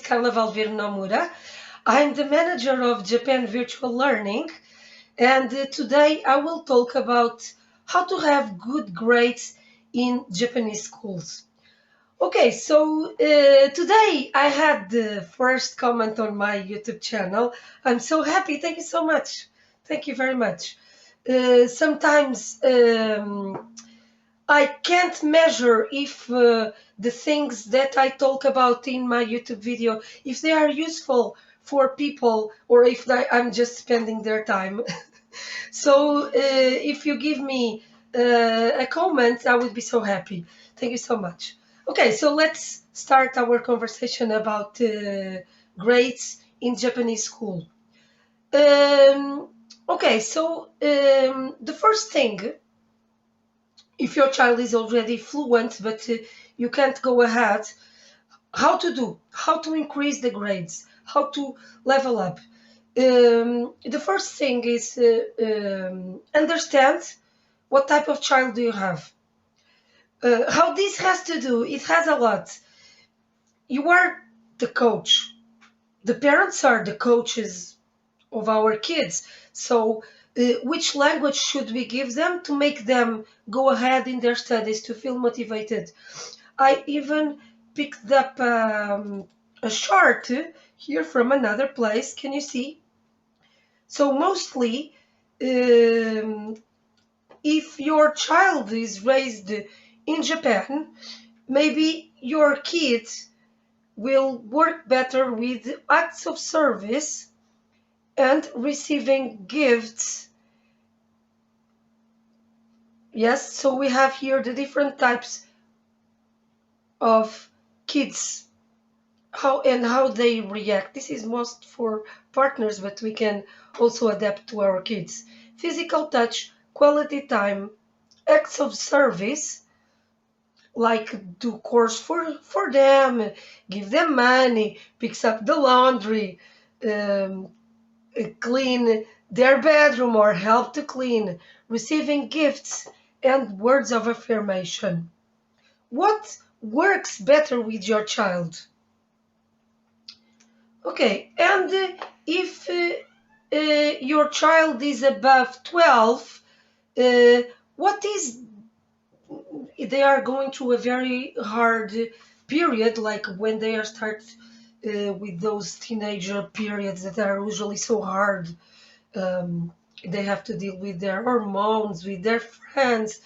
Carla Valverde Nomura. I'm the manager of Japan Virtual Learning, and today I will talk about how to have good grades in Japanese schools. Okay, so today I had the first comment on my YouTube channel. I'm so happy. Thank you so much. Thank you very much. Sometimes I can't measure if the things that I talk about in my YouTube video, if they are useful for people or if I'm just spending their time. So if you give me a comment, I would be so happy. Thank you so much. Okay, so let's start our conversation about grades in Japanese school. Okay, so the first thing, if your child is already fluent but you can't go ahead, how to increase the grades, how to level up. The first thing is understand what type of child do you have. How this has to do, it has a lot. You are the coach. The parents are the coaches of our kids. So which language should we give them to make them go ahead in their studies, to feel motivated? I even picked up a chart here from another place. Can you see? So mostly, if your child is raised in Japan, maybe your kids will work better with acts of service and receiving gifts. Yes, so we have here the different types of kids, how they react. This is most for partners, but we can also adapt to our kids. Physical touch, quality time, acts of service, like do chores for them, give them money, picks up the laundry, um, clean their bedroom or help to clean, receiving gifts and words of affirmation. What works better with your child? Okay, and if your child is above 12, what is they are going through a very hard period, like when they are start with those teenager periods that are usually so hard. Um, they have to deal with their hormones, with their friends,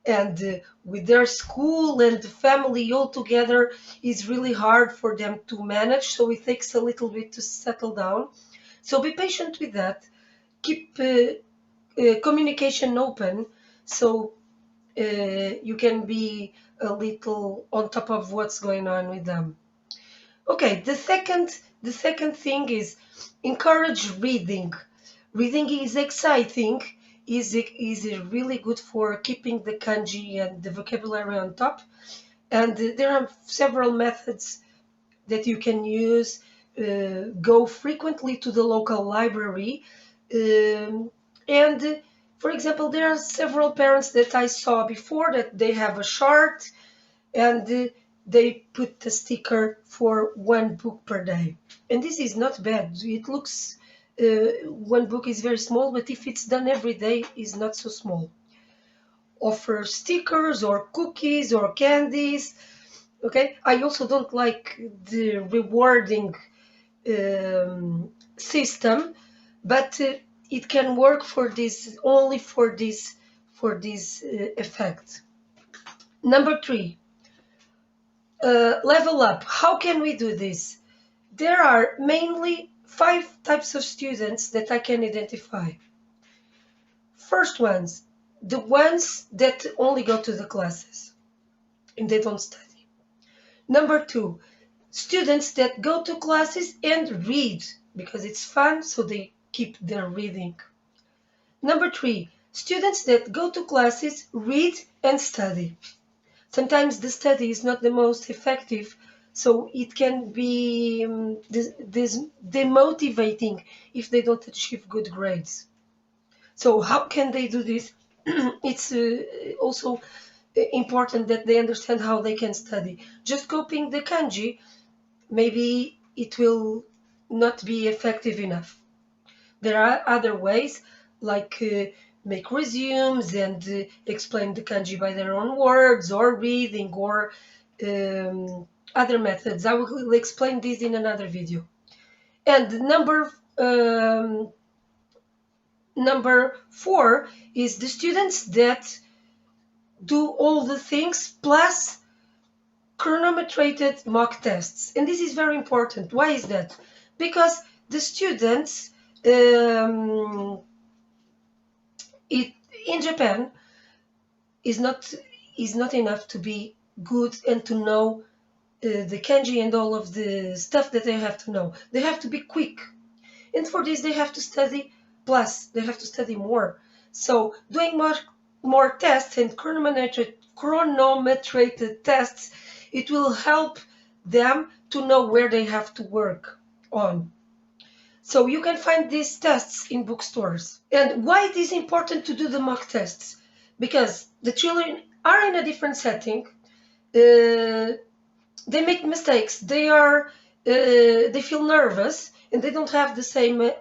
and with their school and the family all together is really hard for them to manage. So it takes a little bit to settle down. So be patient with that. Keep communication open. So you can be a little on top of what's going on with them. Okay, the second thing is encourage reading. Reading is exciting, is really good for keeping the kanji and the vocabulary on top. And there are several methods that you can use. Go frequently to the local library, and for example, there are several parents that I saw before that they have a chart and they put the sticker for one book per day. And this is not bad. It looks, one book is very small, but if it's done every day, it's not so small. Offer stickers or cookies or candies. Okay, I also don't like the rewarding system, but it can work for this, only for this effect. Number 3, level up. How can we do this? There are mainly 5 types of students that I can identify. First ones, the ones that only go to the classes and they don't study. Number 2, students that go to classes and read because it's fun, so they keep their reading. Number 3, students that go to classes, read and study. Sometimes the study is not the most effective, so it can be demotivating if they don't achieve good grades. So how can they do this? It's also important that they understand how they can study. Just copying the kanji, maybe it will not be effective enough. There are other ways, like make resumes and explain the kanji by their own words, or reading, or other methods. I will explain this in another video. And number 4 is the students that do all the things plus chronometrated mock tests. And this is very important. Why is that? Because the students it in Japan is not enough to be good and to know the kanji and all of the stuff that they have to know. They have to be quick, and for this they have to study. Plus, they have to study more. So, doing more tests and chronometrated tests, it will help them to know where they have to work on. So you can find these tests in bookstores. And why it is important to do the mock tests? Because the children are in a different setting. They make mistakes. They feel nervous, and they don't have the same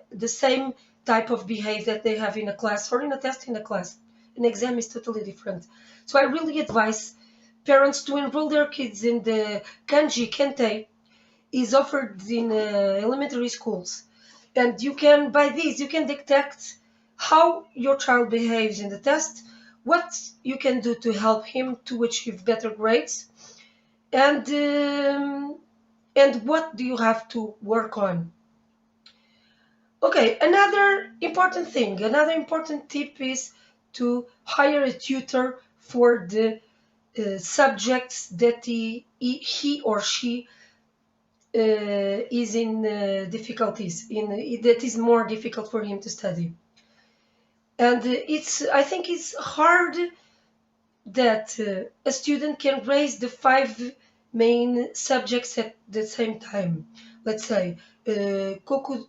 type of behavior that they have in a class or in a test in a class. An exam is totally different. So I really advise parents to enroll their kids in the kanji kente. Is offered in elementary schools, and by this you can detect how your child behaves in the test, what you can do to help him to achieve better grades, and what do you have to work on. Okay, another important tip is to hire a tutor for the subjects that he or she is in difficulties, that is more difficult for him to study. And I think it's hard that a student can raise the 5 main subjects at the same time. Let's say Kokugo,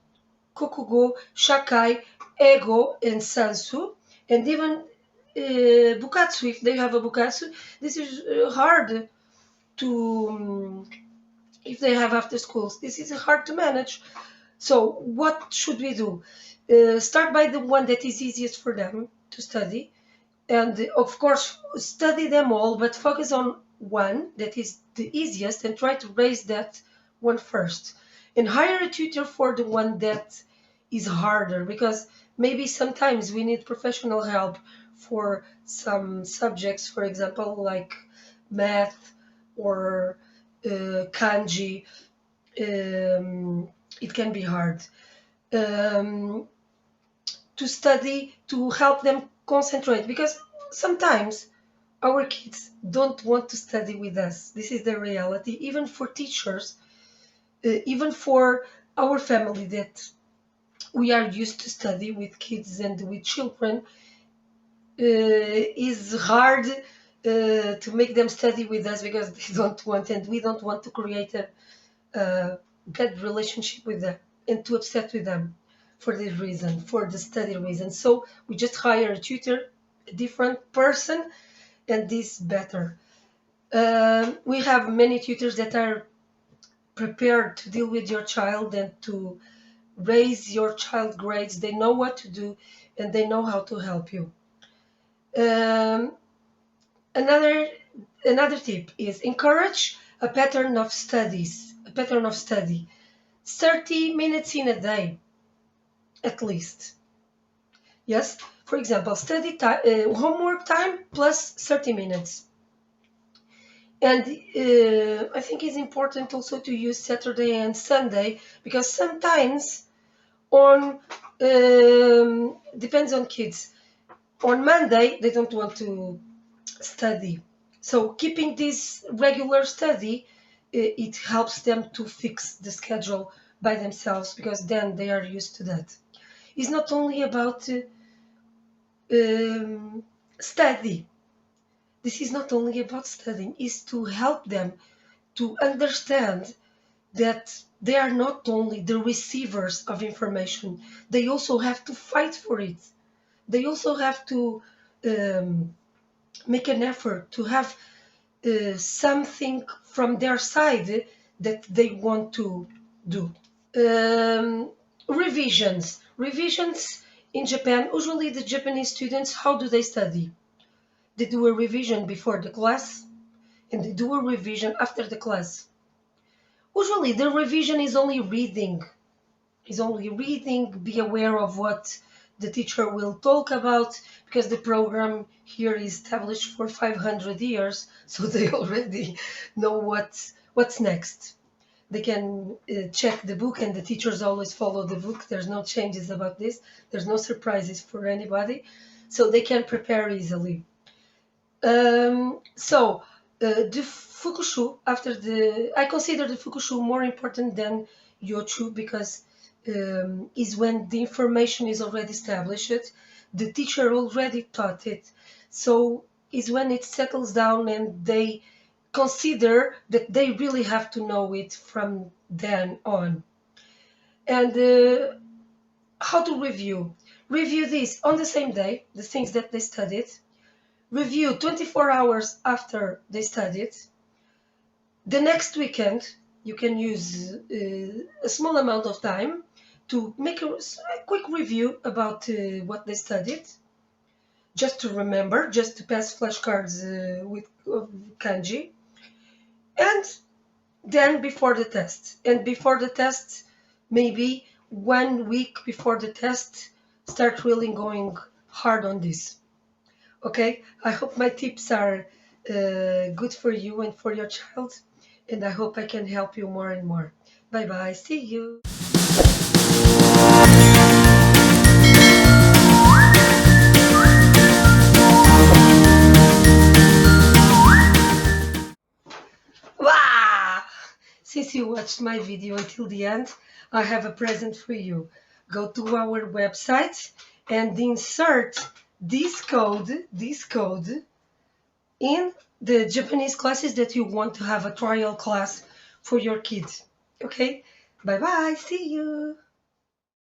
Shakai, Ego, and Sansu, and even Bukatsu, if they have a Bukatsu. This is hard to, if they have after schools. This is hard to manage. So what should we do? Start by the one that is easiest for them to study, and of course study them all, but focus on one that is the easiest and try to raise that one first, and hire a tutor for the one that is harder, because maybe sometimes we need professional help for some subjects, for example, like math or kanji. It can be hard um, to study, to help them concentrate, because sometimes our kids don't want to study with us. This is the reality, even for teachers, even for our family, that we are used to study with kids and with children. Is hard to make them study with us, because they don't want, and we don't want to create a bad relationship with them and to upset with them for this reason, for the study reason. So we just hire a tutor, a different person, and this better. We have many tutors that are prepared to deal with your child and to raise your child grades. They know what to do, and they know how to help you. Um, another another tip is encourage a pattern of studies, a pattern of study. 30 minutes in a day, at least. Yes, for example, study time, homework time plus 30 minutes. And I think it's important also to use Saturday and Sunday, because sometimes on depends on kids. On Monday they don't want to study, so keeping this regular study, it helps them to fix the schedule by themselves, because then they are used to that. It's not only about study. This is not only about studying. It's to help them to understand that they are not only the receivers of information, they also have to fight for it. They also have to make an effort to have something from their side that they want to do. Revisions. Revisions in Japan, usually the Japanese students, how do they study? They do a revision before the class and they do a revision after the class. Usually the revision is only reading, be aware of what the teacher will talk about, because the program here is established for 500 years, so they already know what's next. They can check the book, and the teachers always follow the book. There's no changes about this. There's no surprises for anybody, so they can prepare easily. The Fukushu, I consider the Fukushu more important than Yochu, because is when the information is already established, the teacher already taught it, so is when it settles down and they consider that they really have to know it from then on. And how to review? Review this on the same day, the things that they studied. Review 24 hours after they studied. The next weekend, you can use a small amount of time to make a quick review about what they studied, just to remember, just to pass flashcards with kanji. And then before the test. And before the test, maybe 1 week before the test, start really going hard on this. Okay, I hope my tips are good for you and for your child, and I hope I can help you more and more. Bye bye, see you. Wow! Since you watched my video until the end, I have a present for you. Go to our website and insert this code in the Japanese classes that you want to have a trial class for your kids. Okay? Bye bye. See you.